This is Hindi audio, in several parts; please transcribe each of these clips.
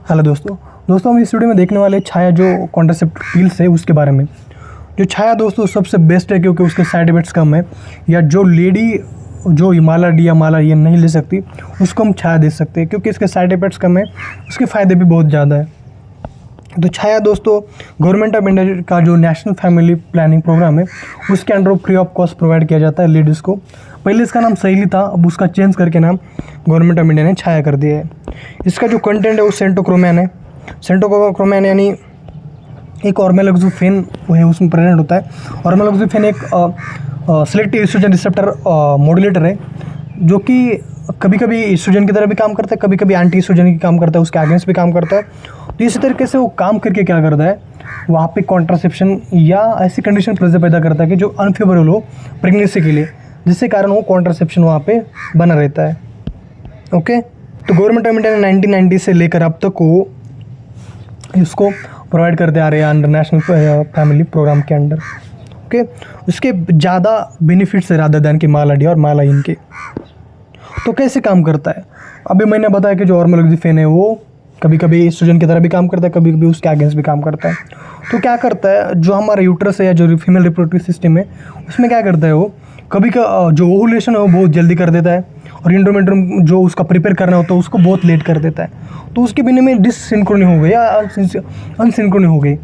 हेलो दोस्तों हम इस वीडियो में देखने वाले छाया जो कॉन्ट्रासेप्टिव पिल्स है उसके बारे में। जो छाया दोस्तों सबसे बेस्ट है क्योंकि उसके साइड इफेक्ट्स कम है, या जो लेडी जो हिमालय डी या माला ये नहीं ले सकती उसको हम छाया दे सकते हैं क्योंकि इसके साइड इफेक्ट्स कम है, उसके फ़ायदे भी बहुत ज़्यादा है। तो छाया दोस्तों गवर्नमेंट ऑफ इंडिया का जो नेशनल फैमिली प्लानिंग प्रोग्राम है उसके under free of cost provide किया जाता है लेडीज़ को। पहले इसका नाम सहेली था, अब उसका चेंज करके नाम गवर्नमेंट ऑफ इंडिया ने छाया कर दिया है। इसका जो कंटेंट है वो सेंटोक्रोमैन है। सेंटोक्रोमैन यानी एक ऑर्मेलोक्सिफेन है उसमें प्रेजेंट होता है। ऑर्मेलोक्सिफेन एक सेलेक्टिव एस्ट्रोजन रिसेप्टर मॉड्यूलेटर है जो कि कभी कभी एस्ट्रोजन की तरह भी काम करता है, कभी कभी एंटी एस्ट्रोजन की काम करता है, उसके अगेंस्ट भी काम करता है। तो इसी तरीके से वो काम करके क्या करता है, वहाँ पे कॉन्ट्रासेप्शन या ऐसी कंडीशन पैदा करता है कि जो अनफेवरेबल हो प्रेगनेंसी के लिए, जिससे कारण वो कॉन्ट्रासेप्शन वहाँ पे बना रहता है। ओके, तो गवर्नमेंट ऑफ इंडिया ने 1990 से लेकर अब तक वो इसको प्रोवाइड करते आ रहे हैं अंडर नेशनल फैमिली प्रोग्राम के अंडर। ओके, उसके ज़्यादा बेनिफिट्स है रादर दैन कि माला डी और माला इन के। तो कैसे काम करता है, अभी मैंने बताया कि जो ऑर्मेलोक्सिफेन है वो कभी कभी एस्ट्रोजन की तरह भी काम करता है, कभी कभी उसके अगेंस्ट भी काम करता है। तो क्या करता है, जो हमारा यूट्रस है या जो फीमेल रिप्रोडक्टिव सिस्टम है उसमें क्या करता है, वो कभी का जो ओवुलेशन है वो बहुत जल्दी कर देता है और एंडोमेट्रियम जो उसका प्रिपेयर करना होता है उसको बहुत लेट कर देता है। तो उसके बिना में डिससिंक्रोनी हो गई या अनसिंक्रोनी हो गई।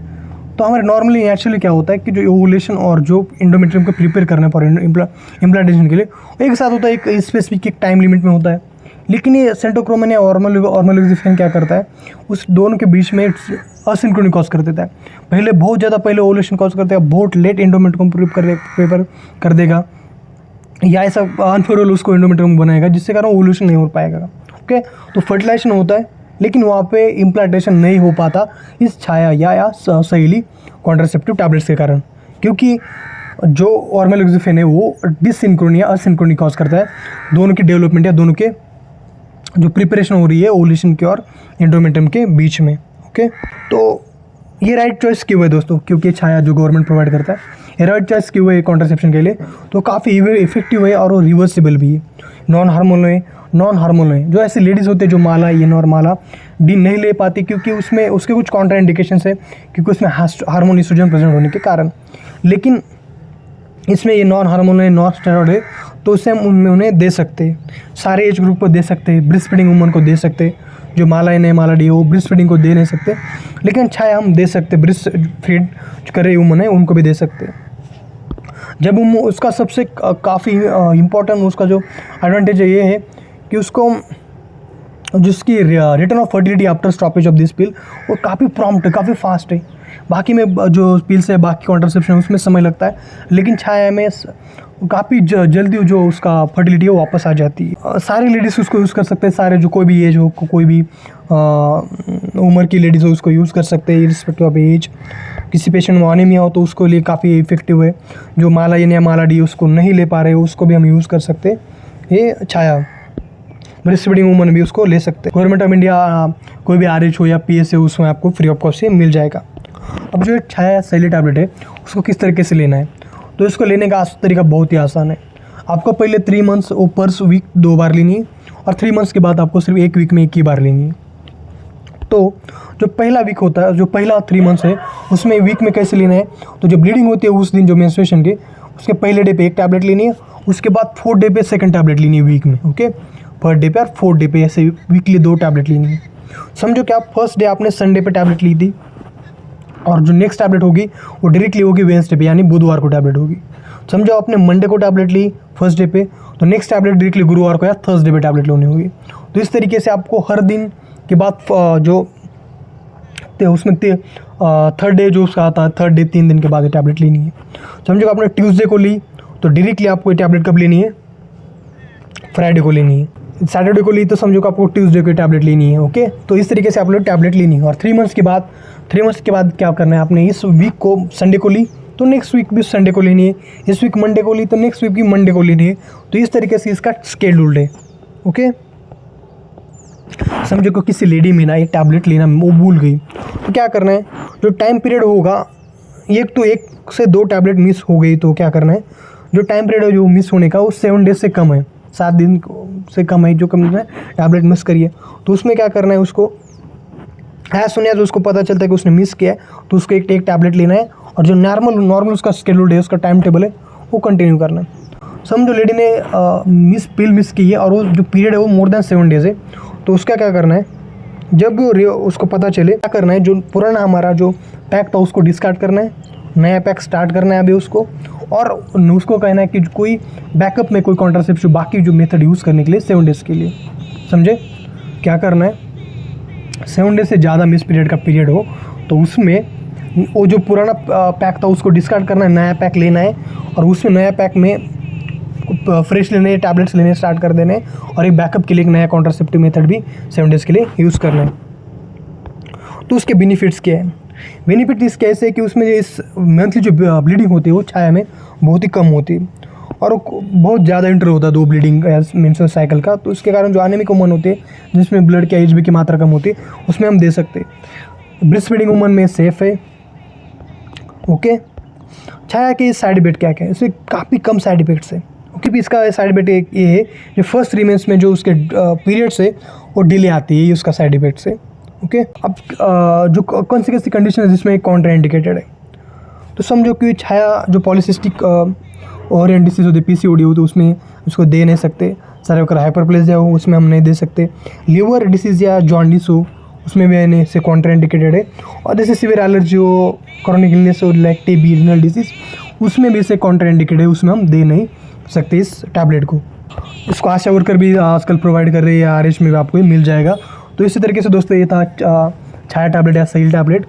तो हमारे नॉर्मली नेचुरली क्या होता है कि जो ओवुलेशन और जो एंडोमेट्रियम को प्रिपेयर करना फॉर इम्प्लांटेशन के लिए एक साथ होता है, एक स्पेसिफिक एक टाइम लिमिट में होता है। लेकिन ये सेंटोक्रोमैन या ऑर्मेलोक्सिफेन क्या करता है, उस दोनों के बीच में असिंक्रोनी कॉज कर देता है। पहले बहुत ज़्यादा ओवुलेशन कॉज करता है, बहुत लेट एंडोमेट्रियम को प्रिपेयर कर देगा, या ऐसा अनफेवरेबल उसको एंडोमेट्रियम बनाएगा जिससे कारण ओवुलेशन नहीं हो पाएगा। ओके, तो फर्टिलाइजेशन होता है लेकिन वहाँ पे इम्प्लांटेशन नहीं हो पाता इस छाया या सहेली कॉन्ट्रासेप्टिव टैबलेट्स के कारण, क्योंकि जो ऑर्मेलोक्सिफेन है वो डिससिंक्रोनी या असिंक्रोनी कॉज करता है दोनों की डेवलपमेंट या दोनों के जो प्रिपरेशन हो रही है ओवुलेशन के और एंडोमेट्रियम के बीच में। ओके, तो ये राइट चॉइस क्यों है दोस्तों, क्योंकि छाया जो गवर्नमेंट प्रोवाइड करता है ये राइट चॉइस क्यों है कॉन्ट्रासेप्शन के लिए, तो काफ़ी इफेक्टिव है और वो रिवर्सिबल भी है, नॉन हार्मोनल है। जो ऐसी लेडीज़ होती है जो माला इन और माला डी नहीं ले पाती क्योंकि उसमें उसके कुछ कॉन्ट्रा इंडिकेशंस है, क्योंकि उसमें हार्मोन एस्ट्रोजन प्रेजेंट होने के कारण। लेकिन इसमें ये नॉन हार्मोनल है, नॉन स्टेरॉइड है, तो उससे हम उन्हें दे सकते हैं, सारे एज ग्रुप को दे सकते हैं, ब्रेस्ट फीडिंग वुमन को दे सकते हैं। जो माला इन है माला डी वो ब्रेस्ट फीडिंग को दे नहीं सकते, लेकिन छाया हम दे सकते, ब्रेस्ट फीड कर रही वुमन है उनको भी दे सकते हैं। जब हम उसका सबसे काफ़ी इम्पोर्टेंट उसका जो एडवांटेज है ये है कि उसको जिसकी return of fertility after stoppage of this pill वो काफ़ी प्रॉम्प्ट है, काफ़ी फास्ट है। बाकी में जो पिल्स है बाकी कॉन्ट्रासेप्शन उसमें समय लगता है, लेकिन छाया में काफ़ी जल्दी जो उसका फर्टिलिटी है वो वापस आ जाती है। सारी लेडीज़ उसको यूज़ कर सकते हैं, सारे जो कोई भी एज हो, कोई भी उम्र की लेडीज़ हो उसको यूज़ कर सकते हैं इर्रिस्पेक्टिव ऑफ एज। किसी पेशेंट में एनीमिया हो तो उसको लिए काफ़ी इफेक्टिव है। जो माला इन या माला डी उसको नहीं ले पा रहे हो उसको भी हम यूज़ कर सकते हैं ये छाया। ब्रेस्ट फीडिंग वुमन भी उसको ले सकते हैं। गवर्नमेंट ऑफ इंडिया कोई भी RH हो या PS हो उसमें आपको फ्री ऑफ कॉस्ट से मिल जाएगा। अब जो छाया सहेली टैबलेट है उसको किस तरीके से लेना है, तो इसको लेने का तरीका बहुत ही आसान है। आपको पहले 3 मंथ्स पर वीक 2 बार लेनी है और 3 मंथ्स के बाद आपको सिर्फ 1 वीक में 1 ही बार लेनी है। तो जो पहला वीक होता है, जो पहला 3 मंथ्स है उसमें वीक में कैसे लेना है, तो जब ब्लीडिंग होती है उस दिन जो मेंस्ट्रुएशन के उसके पहले डे पे 1 टैबलेट लेनी है, उसके बाद 4th डे पे 2nd टैबलेट लेनी है वीक में। ओके, 1st डे पे और 4th डे पे ऐसे वीकली 2 टैबलेट लेनी है। समझो कि आप फर्स्ट डे आपने संडे पे टैबलेट ली थी और जो नेक्स्ट टैबलेट होगी वो डायरेक्टली होगी वेडनेसडे पे यानी बुधवार को टैबलेट होगी। समझो आपने मंडे को टैबलेट ली फर्स्ट डे पे, तो नेक्स्ट टैबलेट डायरेक्टली गुरुवार को या थर्सडे पे टैबलेट लेनी होगी। तो इस तरीके से आपको हर दिन के बाद जो उसमें 3rd डे जो उसका आता है 3rd डे 3 दिन के बाद टैबलेट लेनी है। समझो आपने ट्यूसडे को ली तो डायरेक्टली आपको ये टैबलेट कब लेनी है, फ्राइडे को लेनी है। सैटरडे को ली तो समझो कि आपको ट्यूसडे को टैबलेट लेनी है। ओके, तो इस तरीके से आप लोग टैबलेट लेनी है। और 3 मंथ्स के बाद क्या करना है, आपने इस वीक को संडे को ली तो नेक्स्ट वीक भी संडे को लेनी है, इस वीक मंडे को ली तो नेक्स्ट वीक भी मंडे को लेनी है। तो इस तरीके से इसका स्केड्यूल्ड है। ओके, समझो को किसी लेडी में ना एक टैबलेट लेना वो भूल गई, तो क्या करना है, जो टाइम पीरियड होगा 1 से 2 टैबलेट मिस हो गई तो क्या करना है, जो टाइम पीरियड है जो मिस होने का वो 7 डेज से कम है, 7 दिन से कम है जो कम है टैबलेट मिस करिए, तो उसमें क्या करना है, उसको एज सुन एज उसको पता चलता है कि उसने मिस किया है तो उसको एक टैबलेट लेना है, और जो नॉर्मल उसका शेड्यूल है, उसका टाइम टेबल है, वो कंटिन्यू करना है। समझो लेडी ने पिल मिस की है और वो जो पीरियड है वो मोर देन 7 डेज़ है, तो उसका क्या करना है, जब उसको पता चले क्या करना है, जो पुराना हमारा जो पैक था उसको डिस्कार्ड करना है, नया पैक स्टार्ट करना है अभी उसको, और उसको कहना है कि कोई बैकअप में कोई कॉन्ट्रासेप्टिव बाकी जो मेथड यूज़ करने के लिए 7 डेज़ के लिए, समझे क्या करना है। 7 डेज से ज़्यादा मिस पीरियड का पीरियड हो तो उसमें वो जो पुराना पैक था उसको डिस्कार्ड करना है, नया पैक लेना है, और उसमें नया पैक में फ्रेश लेने टैबलेट्स लेने स्टार्ट कर देने, और एक बैकअप के लिए एक नया कॉन्ट्रासेप्टिव मेथड भी 7 डेज़ के लिए यूज़ करना है। तो उसके बेनिफिट्स क्या है, बेनिफिट इस कैसे है कि उसमें इस मंथली जो ब्लीडिंग होती है वो छाया में बहुत ही कम होती है, और बहुत ज़्यादा इंटर होता है 2 ब्लीडिंग मेंस्ट्रुअल साइकिल का, तो उसके कारण जो एनीमिक वुमन होती है जिसमें ब्लड के एचबी की मात्रा कम होती है उसमें हम दे सकते हैं। ब्रेस्ट फीडिंग वुमन में सेफ़ है। ओके, छाया के साइड इफेक्ट क्या क्या है, इसमें काफ़ी कम साइड इफेक्ट्स है। ओके, भी इसका साइड इफेक्ट ये है जो फर्स्ट 3 मंथ्स में जो उसके पीरियड्स है वो डिले आती है, ये उसका साइड इफेक्ट्स है। ओके, अब जो कौन सी कंडीशन है जिसमें कॉन्ट्रा इंडिकेटेड है, तो समझो कि छाया जो पॉलीसिस्टिक ओवरियन डिसीज होती है, पीसीओडी हो, तो उसमें उसको दे नहीं सकते। सर्वाइकल हाइपरप्लेजिया हो उसमें हम नहीं दे सकते। लिवर डिसीज़ या जॉन्डिस हो उसमें भी नहीं से कॉन्ट्रा इंडिकेटेड है। और जैसे सीवियर एलर्जी हो, क्रॉनिक इलनेस हो लाइक टीबी, रीनल डिसीज़, उसमें भी इसे कॉन्ट्रा इंडिकेटेड है, उसमें हम दे नहीं सकते इस टैबलेट को। इसको आशा वर्कर भी आजकल प्रोवाइड कर रही है, आरएच में भी आपको मिल जाएगा। तो इसी तरीके से दोस्तों ये था छाया टैबलेट या सही टैबलेट।